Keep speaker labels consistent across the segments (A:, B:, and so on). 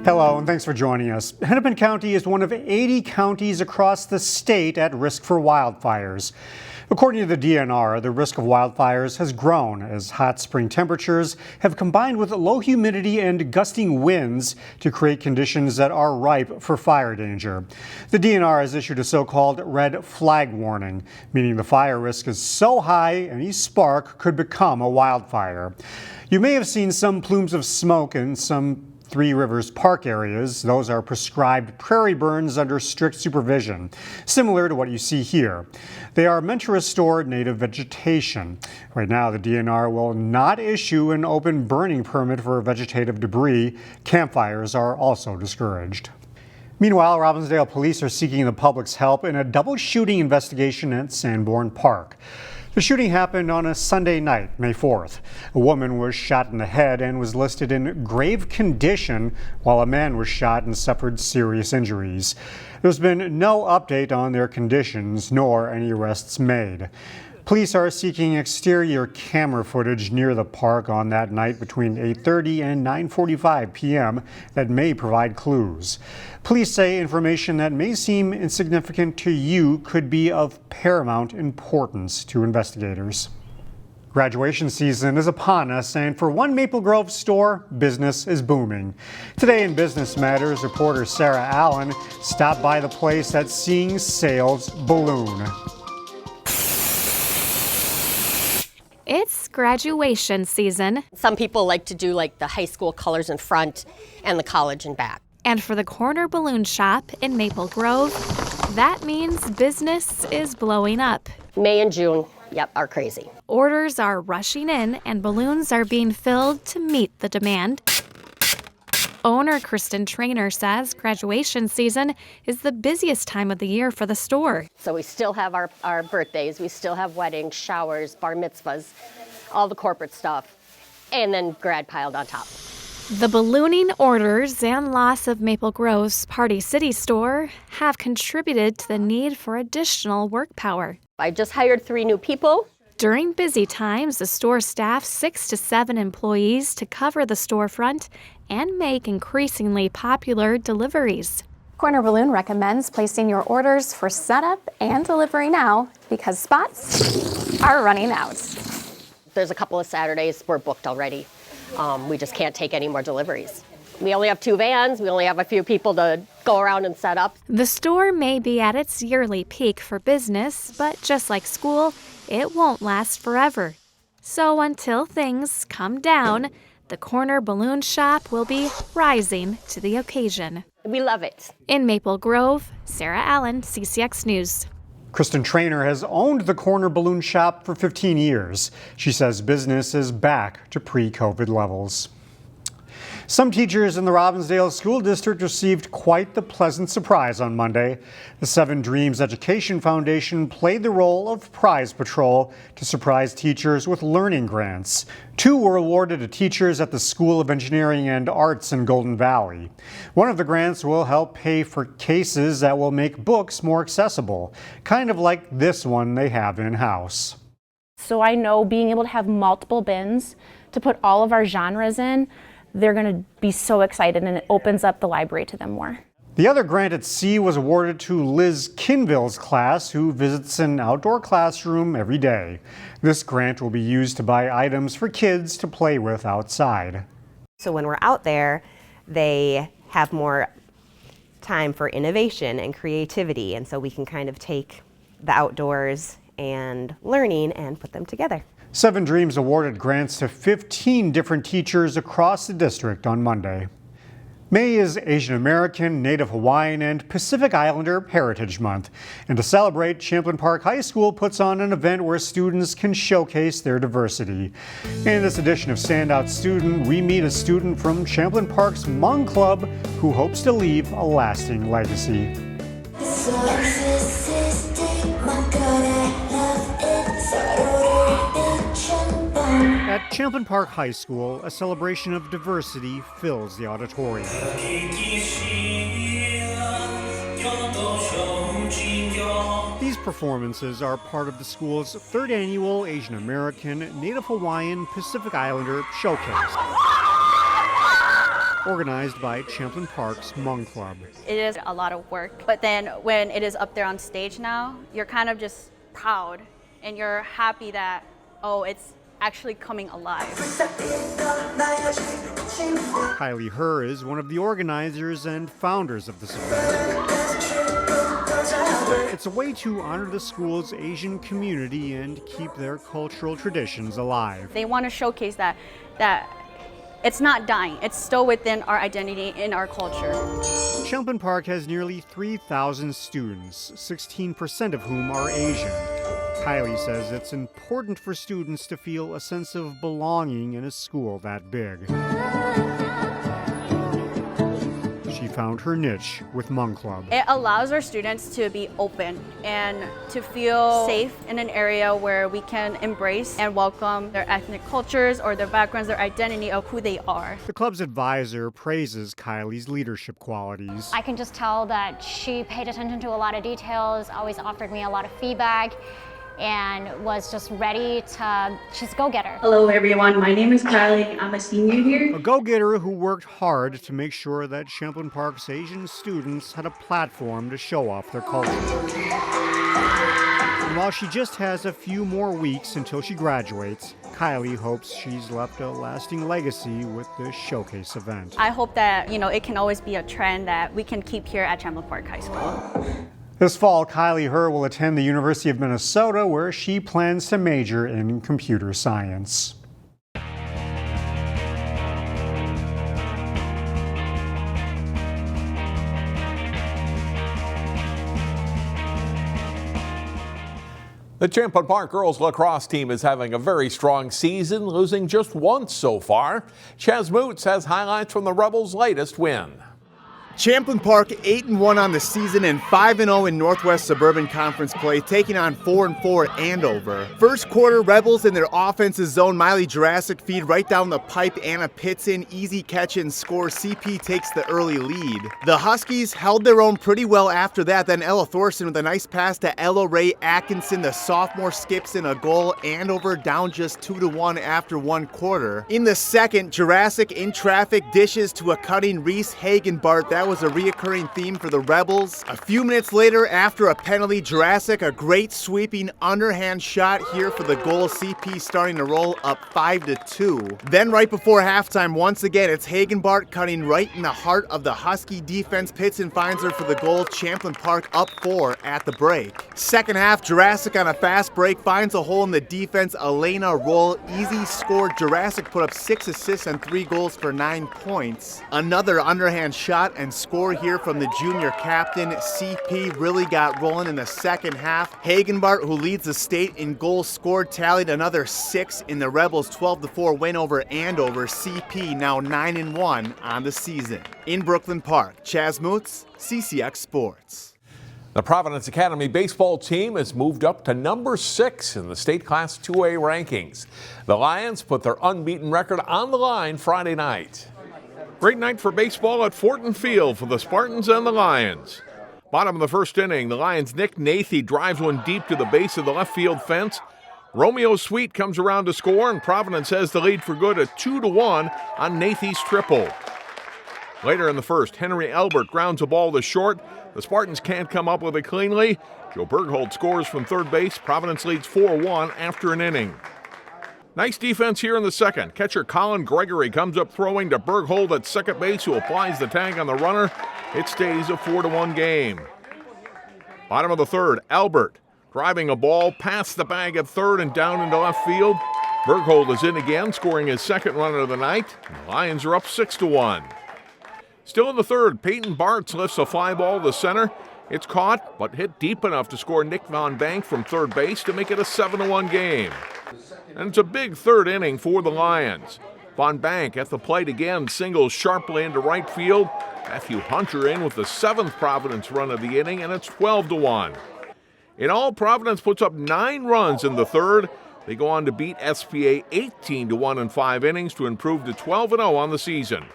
A: Hello, and thanks for joining us. Hennepin County is one of 80 counties across the state at risk for wildfires. According to the DNR, the risk of wildfires has grown as hot spring temperatures have combined with low humidity and gusting winds to create conditions that are ripe for fire danger. The DNR has issued a so-called red flag warning, meaning the fire risk is so high any spark could become a wildfire. You may have seen some plumes of smoke in some Three Rivers Park areas. Those are prescribed prairie burns under strict supervision, similar to what you see here. They are meant to restore native vegetation. Right now, the DNR will not issue an open burning permit for vegetative debris. Campfires are also discouraged. Meanwhile, Robbinsdale police are seeking the public's help in a double shooting investigation at Sanborn Park. The shooting happened on a Sunday night, May 4th. A woman was shot in the head and was listed in grave condition, while a man was shot and suffered serious injuries. There's been no update on their conditions, nor any arrests made. Police are seeking exterior camera footage near the park on that night between 8:30 and 9:45 p.m. that may provide clues. Police say information that may seem insignificant to you could be of paramount importance to investigators. Graduation season is upon us, and for one Maple Grove store, business is booming. Today in Business Matters, reporter Sarah Allen stopped by the place that's seeing sales balloon.
B: It's graduation season.
C: Some people like to do like the high school colors in front and the college in back.
B: And for the corner balloon shop in Maple Grove, that means business is blowing up.
C: May and June, are crazy.
B: Orders are rushing in and balloons are being filled to meet the demand. Owner Kristen Trainer says graduation season is the busiest time of the year for the store.
C: So we still have our birthdays, we still have weddings, showers, bar mitzvahs, all the corporate stuff, and then grad piled on top.
B: The ballooning orders and loss of Maple Grove's Party City store have contributed to the need for additional work power.
C: I just hired 3 new people.
B: During busy times, the store staffs 6 to 7 employees to cover the storefront and make increasingly popular deliveries.
D: Corner Balloon recommends placing your orders for setup and delivery now because spots are running out.
C: There's a couple of Saturdays we're booked already. We just can't take any more deliveries. We only have 2 vans. We only have a few people to go around and set up.
B: The store may be at its yearly peak for business, but just like school, it won't last forever. So until things come down, the corner balloon shop will be rising to the occasion.
C: We love it.
B: In Maple Grove, Sarah Allen, CCX News.
A: Kristen Trainer has owned the corner balloon shop for 15 years. She says business is back to pre-COVID levels. Some teachers in the Robbinsdale School District received quite the pleasant surprise on Monday. The Seven Dreams Education Foundation played the role of prize patrol to surprise teachers with learning grants. 2 were awarded to teachers at the School of Engineering and Arts in Golden Valley. One of the grants will help pay for cases that will make books more accessible, kind of like this one they have in-house.
E: So I know being able to have multiple bins to put all of our genres in, they're going to be so excited, and it opens up the library to them more.
A: The other grant at sea was awarded to Liz Kinville's class, who visits an outdoor classroom every day. This grant will be used to buy items for kids to play with outside.
F: So when we're out there, they have more time for innovation and creativity, and so we can kind of take the outdoors and learning and put them together.
A: Seven Dreams awarded grants to 15 different teachers across the district on Monday. May is Asian American, Native Hawaiian, and Pacific Islander Heritage Month. And to celebrate, Champlin Park High School puts on an event where students can showcase their diversity. In this edition of Standout Student, we meet a student from Champlin Park's Hmong Club who hopes to leave a lasting legacy. At Champlin Park High School, a celebration of diversity fills the auditorium. These performances are part of the school's 3rd annual Asian American, Native Hawaiian, Pacific Islander Showcase. organized by Champlin Park's Hmong Club.
G: It is a lot of work, but then when it is up there on stage now, you're kind of just proud and you're happy that, oh, it's actually coming alive.
A: Kylie Herr is one of the organizers and founders of this event. It's a way to honor the school's Asian community and keep their cultural traditions alive.
G: They want to showcase that it's not dying. It's still within our identity in our culture.
A: Champlin Park has nearly 3,000 students, 16% of whom are Asian. Kylie says it's important for students to feel a sense of belonging in a school that big. She found her niche with Hmong Club.
G: It allows our students to be open and to feel safe in an area where we can embrace and welcome their ethnic cultures or their backgrounds, their identity of who they are.
A: The club's advisor praises Kylie's leadership qualities.
H: I can just tell that she paid attention to a lot of details, always offered me a lot of feedback, and was just ready to, she's a go-getter.
I: Hello everyone, my name is Kylie. I'm a senior here.
A: A go-getter who worked hard to make sure that Champlin Park's Asian students had a platform to show off their culture. And while she just has a few more weeks until she graduates, Kylie hopes she's left a lasting legacy with this showcase event.
G: I hope that, it can always be a trend that we can keep here at Champlin Park High School.
A: This fall, Kylie Herr will attend the University of Minnesota, where she plans to major in computer science.
J: The Champlin Park girls lacrosse team is having a very strong season, losing just once so far. Chaz Moots has highlights from the Rebels' latest win.
K: Champlin Park 8-1 on the season and 5-0 in Northwest Suburban Conference play, taking on 4-4 Andover. First quarter, Rebels in their offensive zone. Miley Jurassic feed right down the pipe. Anna pits in, easy catch and score. CP takes the early lead. The Huskies held their own pretty well after that. Then Ella Thorson with a nice pass to Ella Ray Atkinson. The sophomore skips in a goal. Andover down just 2-1 after one quarter. In the second, Jurassic in traffic dishes to a cutting Reese Hagenbart. That was a reoccurring theme for the Rebels. A few minutes later, after a penalty, Jurassic, a great sweeping underhand shot here for the goal. CP starting to roll up 5-2. Then right before halftime, once again, it's Hagenbart cutting right in the heart of the Husky defense. Pits and finds her for the goal. Champlin Park up 4 at the break. Second half, Jurassic on a fast break finds a hole in the defense. Elena Roll, easy score. Jurassic put up 6 assists and 3 goals for 9 points. Another underhand shot and score here from the junior captain. CP really got rolling in the second half. Hagenbart, who leads the state in goals scored, tallied another 6 in the Rebels' 12-4 win over Andover. CP now 9-1 on the season. In Brooklyn Park, Chaz Moots, CCX Sports.
J: The Providence Academy baseball team has moved up to number 6 in the state Class 2A rankings. The Lions put their unbeaten record on the line Friday night.
L: Great night for baseball at Fortin Field for the Spartans and the Lions. Bottom of the first inning, the Lions' Nick Nathy drives one deep to the base of the left field fence. Romeo Sweet comes around to score, and Providence has the lead for good at 2-1 on Nathy's triple. Later in the first, Henry Albert grounds a ball to short. The Spartans can't come up with it cleanly. Joe Berghold scores from third base. Providence leads 4-1 after an inning. Nice defense here in the second. Catcher Colin Gregory comes up throwing to Berghold at second base, who applies the tag on the runner. It stays a 4-1 game. Bottom of the third, Albert driving a ball past the bag at third and down into left field. Berghold is in again, scoring his second run of the night. The Lions are up 6-1. Still in the third, Peyton Bartz lifts a fly ball to center. It's caught, but hit deep enough to score Nick Von Bank from third base to make it a 7-1 game. And it's a big third inning for the Lions. Von Bank at the plate again, singles sharply into right field. Matthew Hunter in with the 7th Providence run of the inning, and it's 12-1. In all, Providence puts up 9 runs in the third. They go on to beat SPA 18-1 in 5 innings to improve to 12-0 on the season.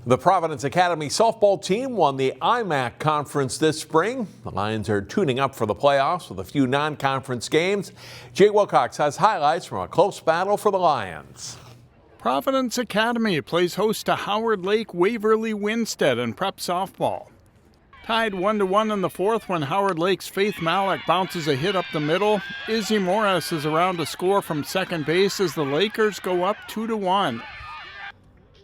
J: The Providence Academy softball team won the IMAC conference this spring. The Lions are tuning up for the playoffs with a few non-conference games. Jay Wilcox has highlights from a close battle for the Lions.
M: Providence Academy plays host to Howard Lake Waverly Winstead in prep softball. Tied 1-1 in the fourth when Howard Lake's Faith Malik bounces a hit up the middle. Izzy Morris is around to score from second base as the Lakers go up 2-1.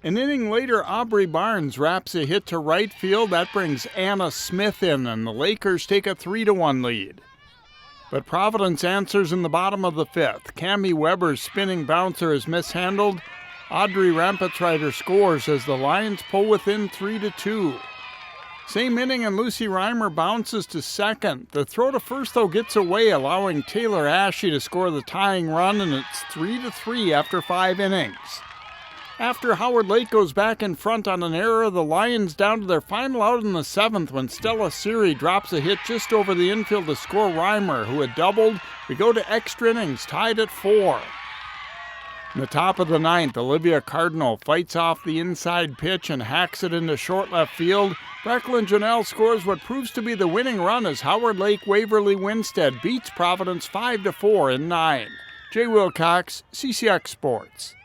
M: An inning later, Aubrey Barnes wraps a hit to right field. That brings Anna Smith in, and the Lakers take a 3-1 lead. But Providence answers in the bottom of the fifth. Cammie Weber's spinning bouncer is mishandled. Audrey Rampetrider scores as the Lions pull within 3-2. Same inning and Lucy Reimer bounces to second. The throw to first, though, gets away, allowing Taylor Ashe to score the tying run, and it's 3-3 after 5 innings. After Howard Lake goes back in front on an error, the Lions down to their final out in the seventh when Stella Siri drops a hit just over the infield to score Reimer, who had doubled. We go to extra innings, tied at 4. In the top of the ninth, Olivia Cardinal fights off the inside pitch and hacks it into short left field. Brecklin Janelle scores what proves to be the winning run as Howard Lake Waverly Winstead beats Providence 5-4 in 9. Jay Wilcox, CCX Sports.